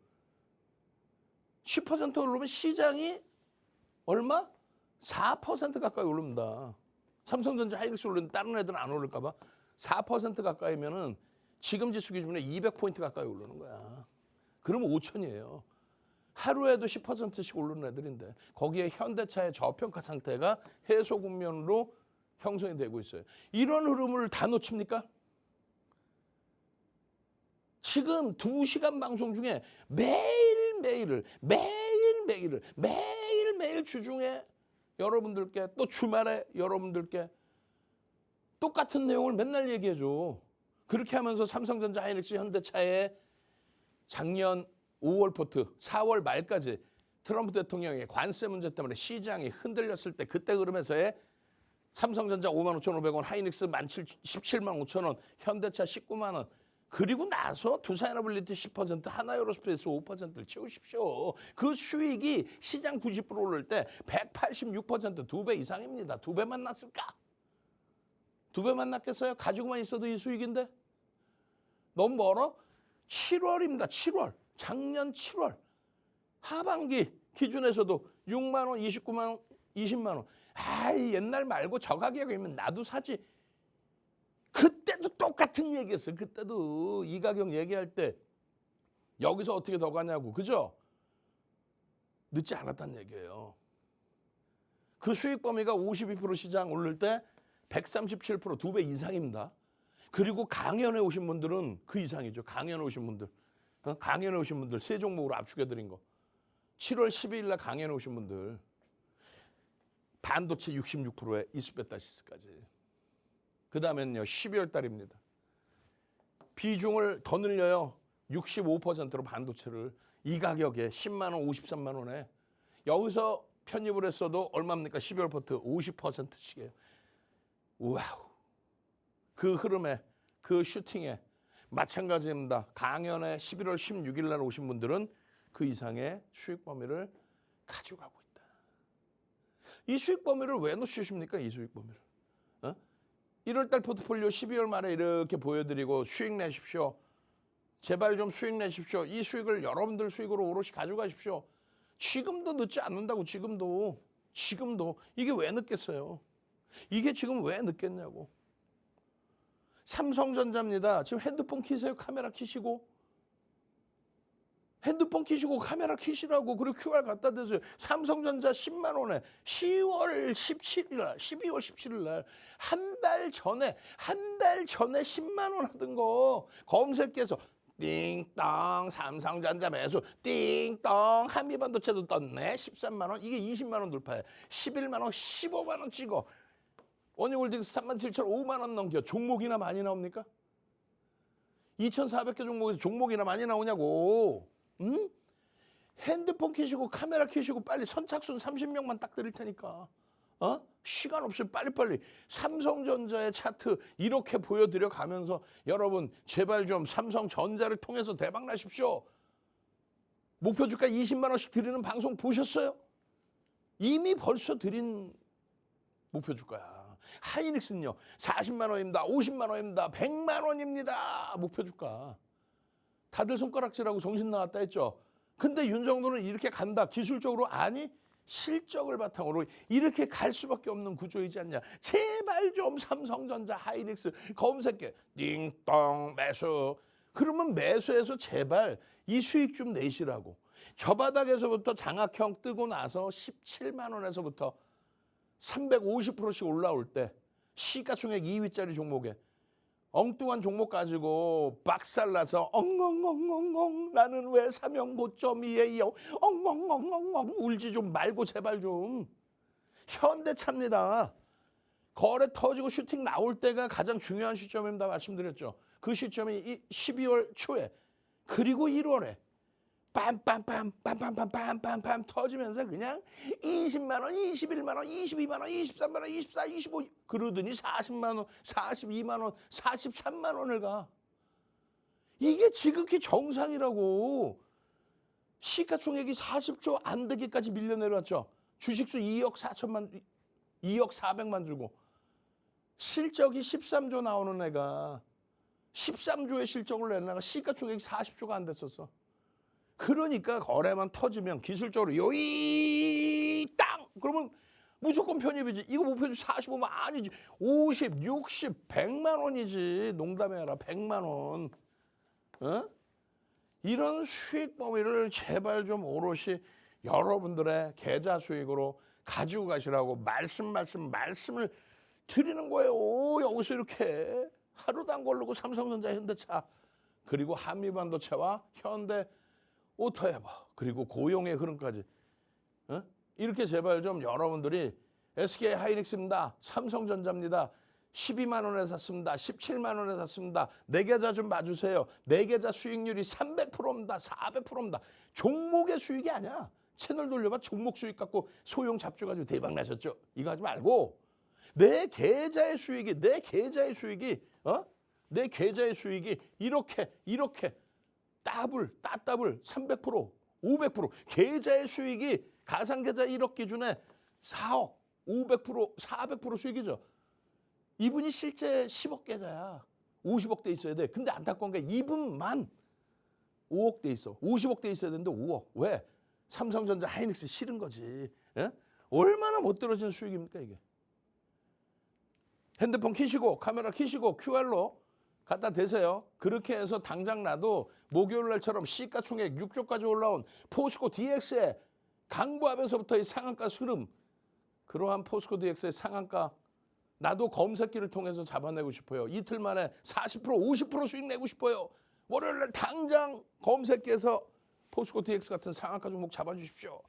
10% 오르면 시장이 얼마? 4% 가까이 오릅니다. 삼성전자, 하이닉스 오르는데 다른 애들은 안 오를까 봐 4% 가까이면은 지금 지수 기준에 200포인트 가까이 오르는 거야. 그러면 5천이에요. 하루에도 10%씩 오르는 애들인데 거기에 현대차의 저평가 상태가 해소 국면으로 형성이 되고 있어요. 이런 흐름을 다 놓칩니까? 지금 2시간 방송 중에 매일매일 주중에 여러분들께 또 주말에 여러분들께 똑같은 내용을 맨날 얘기해줘. 그렇게 하면서 삼성전자, 하이닉스, 현대차의 작년 5월 포트 4월 말까지 트럼프 대통령의 관세 문제 때문에 시장이 흔들렸을 때 그때 흐름에서의 삼성전자 55,500원, 하이닉스 175,000원, 현대차 190,000원. 그리고 나서 두산에너빌리티 10%, 하나에어로스페이스 5%를 채우십시오. 그 수익이 시장 90% 오를 때 186% 2배 이상입니다. 2배만 났을까? 2배만 났겠어요? 가지고만 있어도 이 수익인데? 너무 멀어? 7월입니다. 7월. 작년 7월. 하반기 기준에서도 6만 원, 29만 원, 20만 원. 아이, 옛날 말고 저 가격이면 나도 사지. 그때도 똑같은 얘기했어요. 그때도 이 가격 얘기할 때 여기서 어떻게 더 가냐고. 그죠? 늦지 않았다는 얘기예요. 그 수익 범위가 52% 시장 오를 때 137% 2배 이상입니다. 그리고 강연에 오신 분들은 그 이상이죠. 강연에 오신 분들. 강연에 오신 분들 세 종목으로 압축해드린 거. 7월 12일 날 강연에 오신 분들. 반도체 66%에 이스페타시스까지. 그 다음엔요. 12월 달입니다. 비중을 더 늘려요. 65%로 반도체를. 이 가격에 10만 원, 53만 원에. 여기서 편입을 했어도 얼마입니까? 12월 포트 50%씩이에요. 와우. 그 흐름에, 그 슈팅에 마찬가지입니다. 강연에 11월 16일 날 오신 분들은 그 이상의 수익 범위를 가지고 가고 있다. 이 수익 범위를 왜 놓치십니까? 이 수익 범위를. 1월 달 포트폴리오 12월 말에 이렇게 보여드리고 수익 내십시오. 제발 좀 수익 내십시오. 이 수익을 여러분들 수익으로 오롯이 가져가십시오. 지금도 늦지 않는다고. 지금도. 이게 왜 늦겠어요? 이게 지금 왜 늦겠냐고. 삼성전자입니다. 지금 핸드폰 키세요. 카메라 키시고. 핸드폰 키시고 카메라 키시라고. 그리고 QR 갖다 대세요. 삼성전자 10만 원에 12월 17일 날 한 달 전에 10만 원 하던 거 검색해서 띵땅 삼성전자 매수 띵땅 한미반도체도 떴네. 13만 원. 이게 20만 원 돌파해. 11만 원, 15만 원 찍어. 원유홀딩스 37,500만 원 넘겨. 종목이나 많이 나옵니까? 2,400개 종목에서 종목이나 많이 나오냐고. 응? 핸드폰 켜시고 카메라 켜시고 빨리 선착순 30명만 딱 드릴 테니까. 시간 없이 빨리빨리 삼성전자의 차트 이렇게 보여드려 가면서 여러분 제발 좀 삼성전자를 통해서 대박 나십시오. 목표 주가 20만 원씩 드리는 방송 보셨어요? 이미 벌써 드린 목표 주가야. 하이닉스는요. 40만 원입니다. 50만 원입니다. 100만 원입니다. 목표 주가. 다들 손가락질하고 정신 나갔다 했죠. 근데 윤정도는 이렇게 간다. 기술적으로 아니 실적을 바탕으로 이렇게 갈 수밖에 없는 구조이지 않냐. 제발 좀 삼성전자 하이닉스 검색해. 띵동 매수. 그러면 매수해서 제발 이 수익 좀 내시라고. 저 바닥에서부터 장악형 뜨고 나서 17만 원에서부터 350%씩 올라올 때 시가총액 2위짜리 종목에 엉뚱한 종목 가지고 박살나서 엉엉엉엉엉 나는 왜 사명 고점이에요 엉엉엉엉엉 울지 좀 말고 제발 좀. 현대차입니다. 거래 터지고 슈팅 나올 때가 가장 중요한 시점입니다. 말씀드렸죠. 그 시점이 12월 초에 그리고 1월에 빰빰빰 터지면서 그냥 20만 원, 21만 원, 22만 원, 23만 원, 24, 25 그러더니 40만 원, 42만 원, 43만 원을 가. 이게 지극히 정상이라고. 시가총액이 40조 안 되기까지 밀려 내려왔죠. 주식수 2억 400만 주고 실적이 13조 나오는 애가 13조의 실적을 내는 애가 시가총액이 40조가 안 됐었어. 그러니까 거래만 터지면 기술적으로 요이 땅 그러면 무조건 편입이지. 이거 목표주 45만 아니지. 50, 60, 100만 원이지. 농담해라. 100만 원. 이런 수익 범위를 제발 좀 오롯이 여러분들의 계좌 수익으로 가지고 가시라고 말씀을 드리는 거예요. 여기서 이렇게 하루도 안 걸르고 삼성전자, 현대차, 그리고 한미반도체와 현대 오토에버, 그리고 고용의 흐름까지, 이렇게 제발 좀 여러분들이 SK 하이닉스입니다, 삼성전자입니다, 12만 원에 샀습니다, 17만 원에 샀습니다, 내 계좌 좀 봐주세요, 내 계좌 수익률이 300%입니다, 400%입니다. 종목의 수익이 아니야. 채널 돌려봐 종목 수익 갖고 소형 잡주 가지고 대박 나셨죠. 이거 하지 말고 내 계좌의 수익이 내 계좌의 수익이 이렇게 따블 300% 500% 계좌의 수익이 가상계좌 1억 기준에 4억 500% 400% 수익이죠. 이분이 실제 10억 계좌야. 50억 대 있어야 돼. 근데 안타까운 게 이분만 5억 대 있어. 50억 대 있어야 되는데 5억. 왜? 삼성전자 하이닉스 싫은 거지. 예? 얼마나 못 떨어지는 수익입니까 이게. 핸드폰 키시고 카메라 키시고 QR로 갖다 대세요. 그렇게 해서 당장 나도 목요일 날처럼 시가총액 6조까지 올라온 포스코 DX의 강보합에서부터의 상한가 흐름, 그러한 포스코 DX의 상한가 나도 검색기를 통해서 잡아내고 싶어요. 이틀 만에 40% 50% 수익 내고 싶어요. 월요일 날 당장 검색기에서 포스코 DX 같은 상한가 종목 잡아주십시오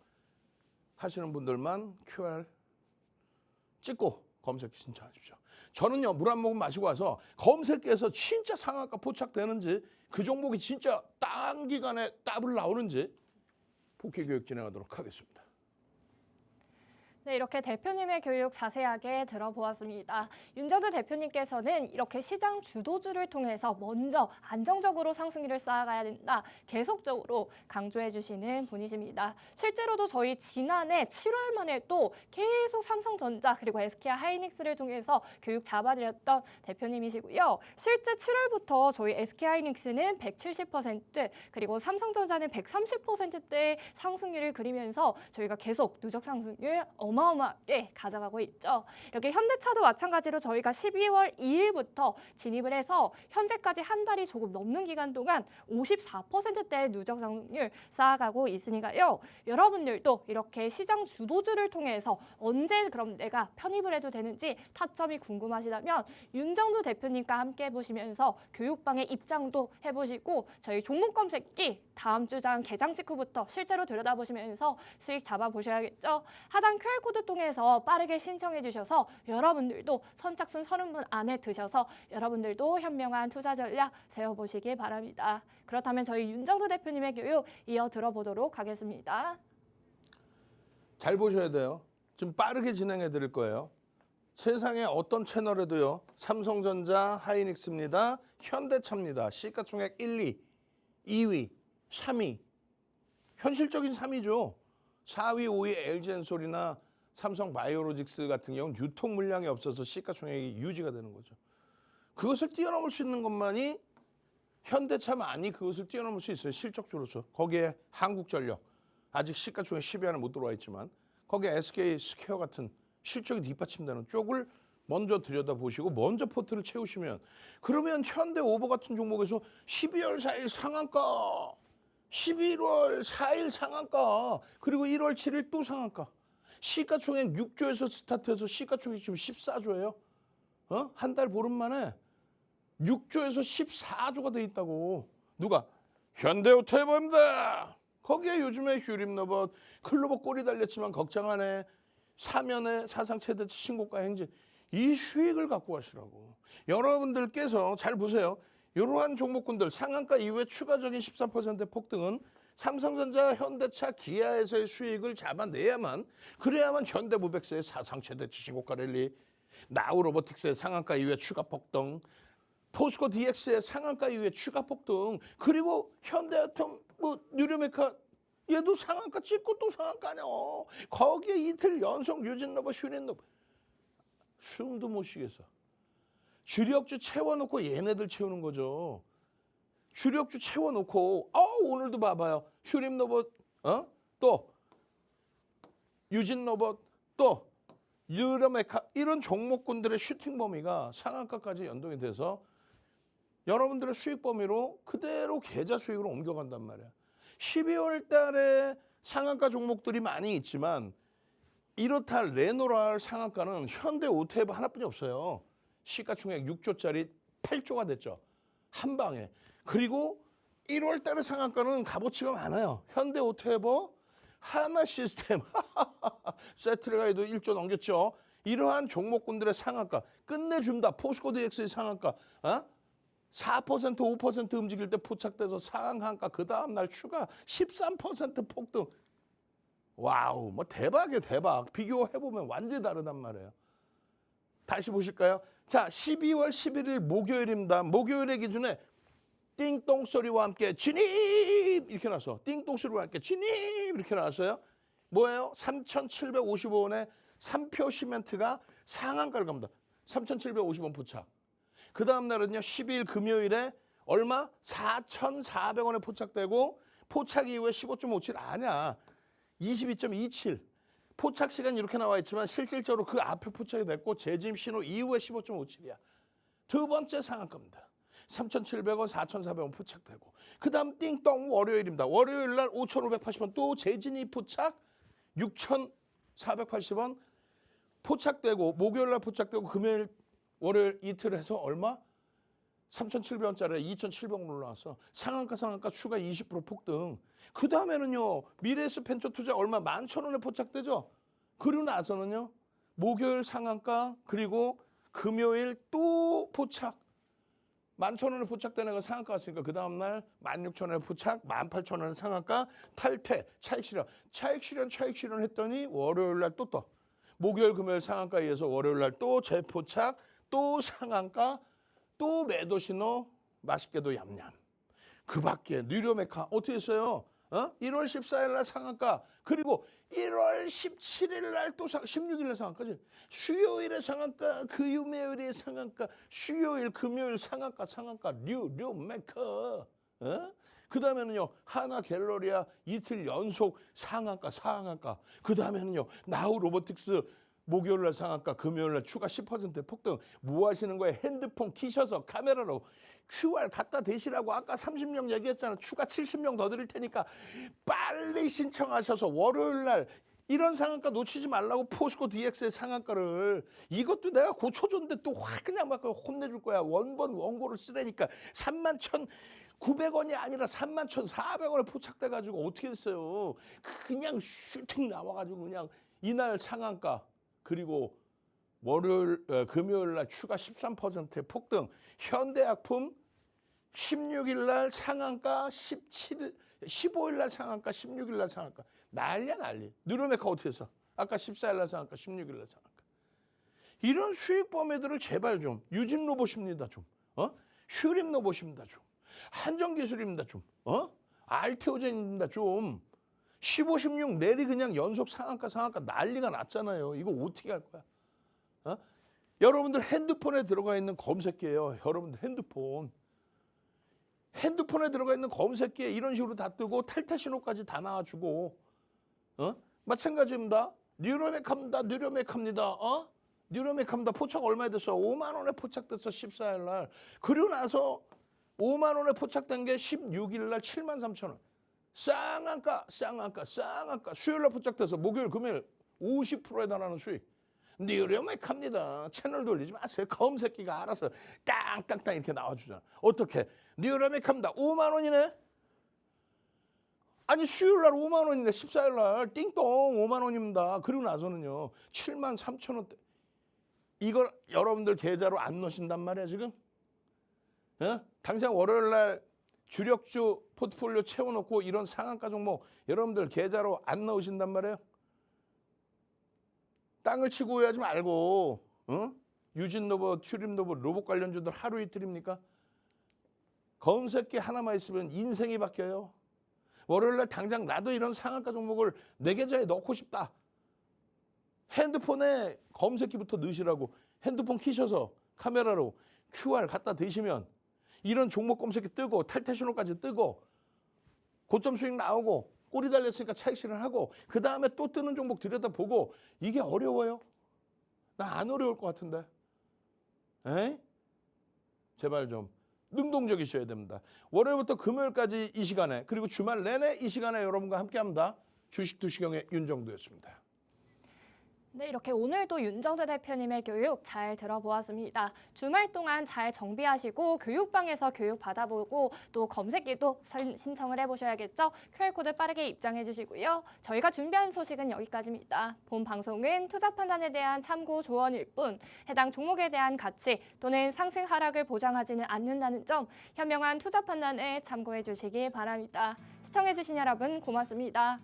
하시는 분들만 QR 찍고 검색기 신청하십시오. 저는요, 물 한 모금 마시고 와서 검색기에서 진짜 상한가 포착되는지, 그 종목이 진짜 단기간에 더블 나오는지 복귀 교육 진행하도록 하겠습니다. 네, 이렇게 대표님의 교육 자세하게 들어보았습니다. 윤정두 대표님께서는 이렇게 시장 주도주를 통해서 먼저 안정적으로 상승률을 쌓아가야 된다, 계속적으로 강조해 주시는 분이십니다. 실제로도 저희 지난해 7월 만에 또 계속 삼성전자 그리고 SK 하이닉스를 통해서 교육 잡아드렸던 대표님이시고요. 실제 7월부터 저희 SK 하이닉스는 170% 그리고 삼성전자는 130%대의 상승률을 그리면서 저희가 계속 누적 상승률 어마어마하게 가져가고 있죠. 이렇게 현대차도 마찬가지로 저희가 12월 2일부터 진입을 해서 현재까지 한 달이 조금 넘는 기간 동안 54%대의 누적 상승률 쌓아가고 있으니까요. 여러분들도 이렇게 시장 주도주를 통해서 언제 그럼 내가 편입을 해도 되는지 타점이 궁금하시다면 윤정두 대표님과 함께 보시면서 교육방에 입장도 해보시고 저희 종목 검색기 다음 주장 개장 직후부터 실제로 들여다보시면서 수익 잡아보셔야겠죠. 하단 QR코드 통해서 빠르게 신청해 주셔서 여러분들도 선착순 30분 안에 드셔서 여러분들도 현명한 투자 전략 세워보시기 바랍니다. 그렇다면 저희 윤정두 대표님의 교육 이어 들어보도록 하겠습니다. 잘 보셔야 돼요. 좀 빠르게 진행해 드릴 거예요. 세상에 어떤 채널에도요, 삼성전자, 하이닉스입니다, 현대차입니다, 시가총액 1위, 2위, 3위, 현실적인 3위죠. 4위, 5위 LG엔솔이나 삼성바이오로직스 같은 경우는 유통 물량이 없어서 시가총액이 유지가 되는 거죠. 그것을 뛰어넘을 수 있는 것만이 현대차만이 그것을 뛰어넘을 수 있어요. 실적주로서. 거기에 한국전력, 아직 시가총액 10위 안에 못 들어와 있지만 거기에 SK스퀘어 같은 실적이 뒷받침되는 쪽을 먼저 들여다보시고 먼저 포트를 채우시면, 그러면 현대오버 같은 종목에서 12월 4일 상한가, 11월 4일 상한가, 그리고 1월 7일 또 상한가. 시가총액 6조에서 스타트해서 시가총액 지금 14조예요. 한 달 보름 만에 6조에서 14조가 돼 있다고. 누가? 현대오토에버입니다. 거기에 요즘에 휴림로봇, 클로버 꼬리 달렸지만 걱정 안 해. 사면에 사상 최대치 신고가 행진. 이 수익을 갖고 가시라고. 여러분들께서 잘 보세요. 이러한 종목군들 상한가 이후에 추가적인 13% 폭등은 삼성전자, 현대차, 기아에서의 수익을 잡아내야만, 그래야만 현대모백스의 사상 최대치 신고가 랠리, 나우로보틱스의 상한가 이후에 추가 폭등, 포스코 DX의 상한가 이후에 추가 폭등, 그리고 현대아톰, 뉴리메카 얘도 상한가 찍고 또 상한가 아니야. 거기에 이틀 연속 유진로버, 휴린로버. 숨도 못 쉬겠어. 주력주 채워놓고 얘네들 채우는 거죠. 주력주 채워놓고 오늘도 봐봐요. 휴림로봇, 또 유진로봇, 또 유러메카, 이런 종목군들의 슈팅 범위가 상한가까지 연동이 돼서 여러분들의 수익 범위로 그대로 계좌 수익으로 옮겨간단 말이야. 12월 달에 상한가 종목들이 많이 있지만 이렇다 레노랄 상한가는 현대 오토에버 하나뿐이 없어요. 시가총액 6조짜리 8조가 됐죠. 한 방에. 그리고 1월 달에 상한가는 값어치가 많아요. 현대 오토에버, 하나 시스템, 세트레가이도 1조 넘겼죠. 이러한 종목군들의 상한가 끝내줍니다. 포스코 DX의 상한가 4% 5% 움직일 때 포착돼서 상한가 그 다음날 추가 13% 폭등. 와우, 뭐 대박이에요, 대박. 비교해보면 완전히 다르단 말이에요. 다시 보실까요? 자, 12월 11일 목요일입니다. 목요일의 기준에 띵동 소리와 함께 진입 이렇게 나왔어. 띵동 소리와 함께 진입 이렇게 나왔어요. 뭐예요? 3,755원에 3표 시멘트가 상한가를 갑니다. 3,750원 포착. 그 다음 날은요, 12일 금요일에 얼마? 4,400원에 포착되고 포착 이후에 15.57 아니야. 22.27. 포착 시간 이렇게 나와 있지만 실질적으로 그 앞에 포착이 됐고 재짐 신호 이후에 15.57이야. 두 번째 상한가입니다. 3,700원, 4,400원 포착되고 그 다음 띵동 월요일입니다. 월요일 날 5,580원 또 재진입 포착 6,480원 포착되고 목요일 날 포착되고 금요일 월요일 이틀 해서 얼마? 3,700원짜리 2,700원 올라왔어. 상한가 추가 20% 폭등. 그 다음에는요. 미래에스 펜처 투자 얼마? 11,000원에 포착되죠. 그리고 나서는요. 목요일 상한가 그리고 금요일 또 포착. 11,000원에 포착되는 거 상한가 왔으니까 그 다음날 16,000원에 포착, 18,000원에 상한가, 탈퇴, 차익 실현 했더니 월요일 날 또 떠. 목요일 금요일 상한가에 의해서 월요일 날 또 재포착, 또 상한가, 또 매도 신호, 맛있게도 얌얌. 그 밖에 뉴로메카 어떻게 했어요? 1월 14일 날 상한가, 그리고 1월 17일 날 또 16일 날 상한가지. 수요일에 상한가, 금요일에 상한가, 수요일, 금요일 상한가, 뉴로메카. 그 다음에는요, 하나 갤러리아 이틀 연속 상한가. 그 다음에는요, 나우 로보틱스 목요일 날 상한가, 금요일 날 추가 10% 폭등. 뭐 하시는 거예요? 핸드폰 키셔서 카메라로 QR 갖다 대시라고 아까 30명 얘기했잖아. 추가 70명 더 드릴 테니까 빨리 신청하셔서 월요일 날 이런 상한가 놓치지 말라고. 포스코 DX의 상한가를 이것도 내가 고쳐줬는데 또 확 그냥 막 혼내줄 거야. 원본 원고를 쓰라니까 31,900원이 아니라 31,400원에 포착돼가지고 어떻게 됐어요? 그냥 슈팅 나와가지고 그냥 이날 상한가 그리고 금요일 날 추가 13%의 폭등. 현대약품 16일 날 상한가, 15일 날 상한가, 16일 날 상한가. 난리야 난리. 뉴로메카 어떻게 해서? 아까 14일 날 상한가, 16일 날 상한가. 이런 수익 범위들을 제발 좀. 유진 로봇입니다 좀. 슈림 로봇입니다 좀. 한정기술입니다 좀. 알테오젠입니다 좀. 15, 16 내리 그냥 연속 상한가 난리가 났잖아요. 이거 어떻게 할 거야? 여러분들 핸드폰에 들어가 있는 검색기예요. 여러분들 핸드폰에 들어가 있는 검색기에 이런 식으로 다 뜨고 탈퇴 신호까지 다 나와주고 마찬가지입니다. 뉴로메카입니다. 뉴로메카입니다. 포착 얼마에 됐어? 5만 원에 포착됐어. 14일 날. 그리고 나서 5만 원에 포착된 게 16일 날 73,000원. 쌍한가. 수요일 날 포착돼서 목요일 금요일 50%에 달하는 수익. 뉴로메카입니다. 채널 돌리지 마세요. 검색기가 알아서 땅땅땅 이렇게 나와주잖아. 어떻게? 뉴로메카입니다. 5만 원이네. 아니 수요일 날 5만 원이네. 14일 날 띵동 5만 원입니다. 그리고 나서는요 73,000원대. 이걸 여러분들 계좌로 안 넣으신단 말이야 지금? 당장 월요일 날 주력주 포트폴리오 채워놓고 이런 상한가 종목 여러분들 계좌로 안 넣으신단 말이에요? 땅을 치고 후회하지 말고 유진로봇, 튜림로봇, 로봇 관련주들 하루 이틀입니까? 검색기 하나만 있으면 인생이 바뀌어요. 월요일날 당장 나도 이런 상한가 종목을 내 계좌에 넣고 싶다. 핸드폰에 검색기부터 넣으시라고. 핸드폰 키셔서 카메라로 QR 갖다 대시면 이런 종목 검색기 뜨고 탈퇴 신호까지 뜨고 고점 수익 나오고 꼬리 달렸으니까 차익 실현하고 그 다음에 또 뜨는 종목 들여다보고. 이게 어려워요? 나 안 어려울 것 같은데. 제발 좀 능동적이셔야 됩니다. 월요일부터 금요일까지 이 시간에 그리고 주말 내내 이 시간에 여러분과 함께합니다. 주식 투시경의 윤정도였습니다. 네, 이렇게 오늘도 윤정도 대표님의 교육 잘 들어보았습니다. 주말 동안 잘 정비하시고 교육방에서 교육 받아보고 또 검색기도 신청을 해보셔야겠죠. QR코드 빠르게 입장해 주시고요. 저희가 준비한 소식은 여기까지입니다. 본 방송은 투자 판단에 대한 참고 조언일 뿐 해당 종목에 대한 가치 또는 상승 하락을 보장하지는 않는다는 점 현명한 투자 판단에 참고해 주시기 바랍니다. 시청해 주신 여러분 고맙습니다.